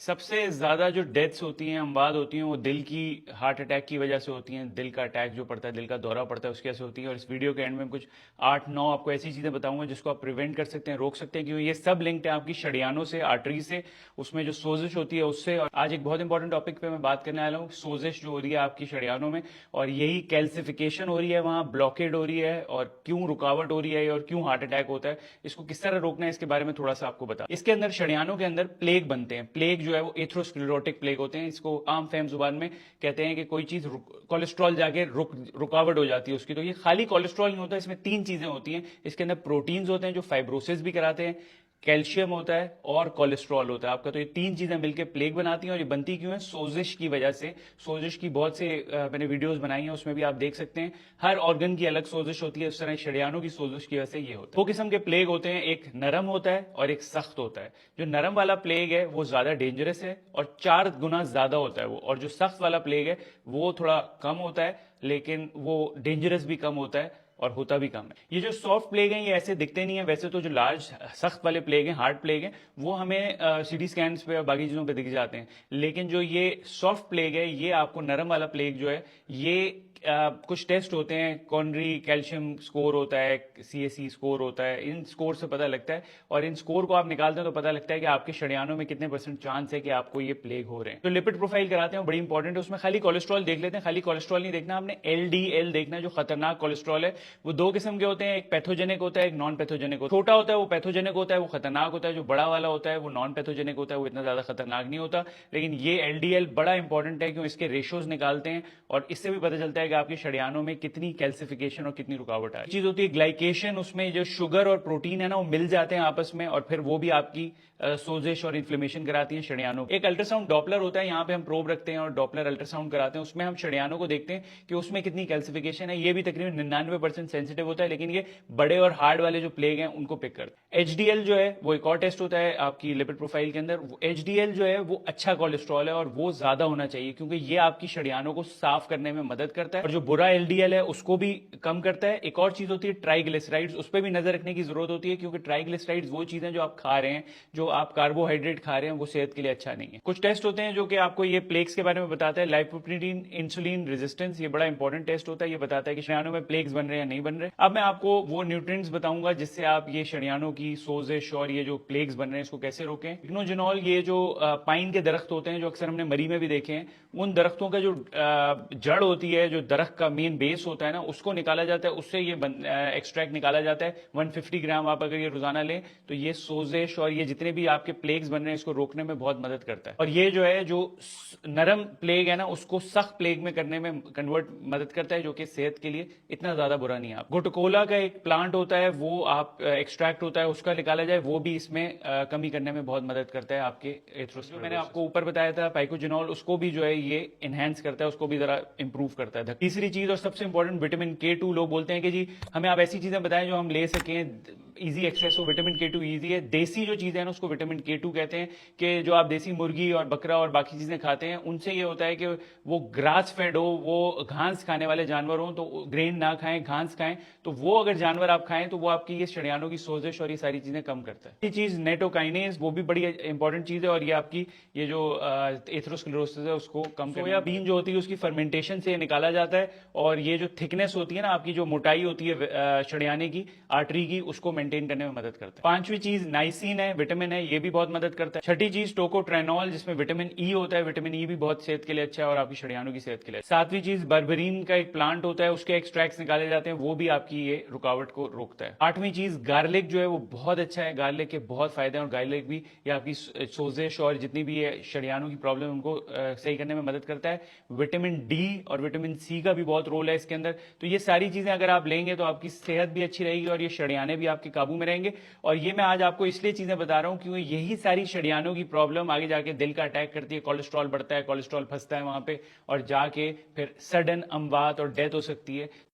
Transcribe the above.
सबसे ज्यादा जो डेथ्स होती हैं, अमवात होती हैं, वो दिल की हार्ट अटैक की वजह से होती हैं। दिल का अटैक जो पड़ता है, दिल का दौरा पड़ता है, उसकी वजह से होती है। और इस वीडियो के एंड में कुछ 8-9 आपको ऐसी चीजें बताऊंगा जिसको आप प्रिवेंट कर सकते हैं, रोक सकते हैं, क्योंकि ये सब लिंक्ड है आपकी शरियानों से, आर्टरी से, उसमें जो सोजिश होती है उससे। और आज एक बहुत इंपॉर्टेंट टॉपिक पे मैं बात करने वाला हूँ, सोजिश जो हो रही है आपकी शरियानों में, और यही कैल्सिफिकेशन हो रही है, वहां ब्लॉकेड हो रही है, और क्यों रुकावट हो रही है, और क्यों हार्ट अटैक होता है, इसको किस तरह रोकना है, इसके बारे में थोड़ा सा आपको बता। इसके अंदर शरियानों के अंदर प्लेग बनते हैं। प्लेग जो है वो एथ्रोस्क्लेरोटिक प्लेग होते हैं। इसको आम फहम जुबान में कहते हैं कि कोई चीज कोलेस्ट्रॉल जाके रुकावट हो जाती है उसकी। तो ये खाली कोलेस्ट्रॉल नहीं होता, इसमें 3 चीजें होती हैं। इसके अंदर प्रोटीन्स होते हैं जो फाइब्रोसिस भी कराते हैं, कैल्शियम होता है और कोलेस्ट्रॉल होता है आपका। तो ये 3 चीजें मिलकर प्लेग बनाती हैं, और ये बनती क्यों है? सोजिश की वजह से। सोजिश की बहुत से मैंने वीडियोस बनाई हैं, उसमें भी आप देख सकते हैं। हर ऑर्गन की अलग सोजिश होती है, उस तरह शरियानों की सोजिश की वजह से ये होता है। दो किस्म के प्लेग होते हैं, एक नरम होता है और एक सख्त होता है। जो नरम वाला प्लेग है वो ज्यादा डेंजरस है और 4 गुना ज्यादा होता है वो। और जो सख्त वाला प्लेग है वो थोड़ा कम होता है, लेकिन वो डेंजरस भी कम होता है और होता भी कम है। ये जो सॉफ्ट प्लेग हैं ये ऐसे दिखते नहीं है। वैसे तो जो लार्ज सख्त वाले प्लेग हैं, हार्ड प्लेग हैं, वो हमें सीटी स्कैन्स पे और बाकी चीजों पे दिख जाते हैं। लेकिन जो ये सॉफ्ट प्लेग है, ये आपको नरम वाला प्लेग जो है, ये कुछ टेस्ट होते हैं, कॉनरी कैल्शियम स्कोर होता है, सीएसी स्कोर होता है, इन स्कोर से पता लगता है। और इन स्कोर को आप निकालते हैं तो पता लगता है कि आपके शरियानों में कितने % चांस है कि आपको ये प्लेग हो रहे हैं। तो लिपिड प्रोफाइल कराते हैं, बड़ी इंपॉर्टेंट है। उसमें खाली कोलेस्ट्रॉल देख लेते हैं। खाली कोलेस्ट्रॉल नहीं देखना आपने, एलडीएल देखना है, जो खतरनाक कोलेस्ट्रॉल है। वो 2 किस्म के होते हैं, एक पैथोजेनिक होता है, एक नॉन पैथोजेनिक होता है। छोटा होता है वो पैथोजेनिक होता है, वो खतरनाक होता है। जो बड़ा वाला होता है वो नॉन पैथोजेनिक होता है, वो इतना ज्यादा खतरनाक नहीं होता। लेकिन ये एलडीएल बड़ा इंपॉर्टेंट है, क्यों? इसके रेशोज निकालते हैं और इससे भी पता चलता है कि आपके शरियानों में कितनी कैल्सिफिकेशन और कितनी रुकावट है। चीज होती है ग्लाइकेशन, उसमें जो शुगर और प्रोटीन है ना, वो मिल जाते हैं आपस में, और फिर वो भी आपकी सोजिश और इन्फ्लेमेशन कराती है शरियानों। एक अल्ट्रासाउंड डॉपलर होता है, यहाँ पे हम प्रोब रखते हैं और डॉपलर अल्ट्रासाउंड कराते हैं। उसमें हम शरियानों को देखते हैं कि उसमें कितनी कैल्सिफिकेशन है। ये भी तकरीबन 99% सेंसिटिव होता है, लेकिन ये बड़े और हार्ड वाले जो प्लेग हैं उनको पिक करते हैं। एचडीएल जो है वो एक और टेस्ट होता है आपकी लिपिड प्रोफाइल के अंदर। एचडीएल जो है वो अच्छा कोलेस्ट्रॉल है और वो ज्यादा होना चाहिए, क्योंकि ये आपकी शरियानों को साफ करने में मदद करता है, और जो बुरा एलडीएल है उसको भी कम करता है। एक और चीज होती है ट्राइग्लिसराइड्स, उस पर भी नजर रखने की जरूरत होती है, क्योंकि ट्राइग्लिसराइड्स वो चीजें जो आप खा रहे हैं, जो आप कार्बोहाइड्रेट खा रहे हैं, वो सेहत के लिए अच्छा नहीं है। कुछ टेस्ट होते हैं जो कि आपको ये प्लेग्स के बारे में बताता है। लाइपोप्रोटीन इंसुलिन रेजिस्टेंस, ये बड़ा इंपॉर्टेंट टेस्ट होता है। ये बताता है कि शरियानों में प्लेग्स बन रहे हैं या नहीं बन रहे। अब मैं आपको वो न्यूट्रिएंट्स बताऊंगा जिससे आप ये शरियानों की सोजिश और ये जो प्लेग्स बन रहे हैं इसको कैसे रोकें। इग्नोजिनॉल, ये जो पाइन के दरख्त होते हैं, जो अक्सर हमने मरी में भी देखे हैं, उन दरख्तों का जो जड़ होती है, जो दरख्त का मेन बेस होता है ना, उसको निकाला जाता है, उससे ये एक्सट्रैक्ट निकाला जाता है। 150 ग्राम आप अगर ये रोजाना लें तो ये सोजिश और ये जितने भी आपके प्लेग्स बन रहे हैं इसको रोकने में बहुत मदद करता है। और ये जो है, जो नरम प्लेग है ना, उसको सख्त प्लेग में करने में कन्वर्ट मदद करता है, जो कि सेहत के लिए इतना ज्यादा बुरा नहीं है। गुटकोला का एक प्लांट होता है, वो आप एक्सट्रैक्ट होता है, उसका निकाला जाए, वो भी इसमें कमी करने में बहुत मदद करता है आपके एथ्रोस्क्लेरोसिस। मैंने आपको ऊपर बताया था पाइकोजिनॉल, उसको भी जो है ये इनहेंस करता है, उसको भी जरा इंप्रूव करता है। तीसरी चीज और सबसे इंपॉर्टेंट, विटामिन K2। लोग बोलते हैं कि जी हमें आप ऐसी चीजें बताएं जो हम ले सकें, इजी एक्सेस हो। विटामिन K2 इजी है। देसी जो चीजें हैं ना उसको विटामिन K2 कहते हैं। कि जो आप देसी मुर्गी और बकरा और बाकी चीजें खाते हैं, उनसे ये होता है कि वो ग्रास फेड हो, वो घास खाने वाले जानवर हो, तो ग्रेन ना खाएं, घास खाएं। तो वो अगर जानवर आप खाएं तो वो आपकी ये शरियानों की सोजिश और ये सारी चीजें कम करता है। ये चीज नेटोकाइनेज, वो भी बड़ी इंपॉर्टेंट चीज है, और ये आपकी ये जो एथ्रोस्क्लेरोसिस है उसको कम करता है। सोयाबीन जो होती है उसकी फर्मेंटेशन से निकाला जाता है, और ये जो थिकनेस होती है ना, आपकी जो मोटाई होती है शरियाने की, आर्टरी की, उसको मेंटेन करने में मदद करता है। पांचवी चीज नाइसिन है, विटामिन है, ये भी बहुत मदद करता है। छठी चीज टोकोट्रेनॉल, जिसमें विटामिन ई होता है। विटामिन ई भी बहुत सेहत के लिए अच्छा है और आपकी शरियानों की सेहत के लिए। सातवीं चीज बर्बरीन का एक प्लांट होता है, उसके एक्सट्रैक्ट्स निकाले जाते हैं, वो भी आपकी ये रुकावट को रोकता है। आठवीं चीज गार्लिक जो है वो बहुत अच्छा है। गार्लिक के बहुत फायदे हैं, और गार्लिक भी ये आपकी सोजिश और जितनी भी ये शरियानों की प्रॉब्लम उनको सही करने में मदद करता है। विटामिन डी और विटामिन सी का भी बहुत रोल है इसके अंदर। तो ये सारी चीजें अगर आप लेंगे तो आपकी सेहत भी अच्छी रहेगी और ये शरियाने भी आपके काबू में रहेंगे। और ये मैं आज आपको इसलिए चीजें बता रहा हूं क्योंकि यही सारी शरियानों की प्रॉब्लम आगे जाके दिल का अटैक करती है, कोलेस्ट्रॉल बढ़ता है, कोलेस्ट्रॉल फंसता है वहां पे, और जाके फिर सडन अमवात और डेथ हो सकती है।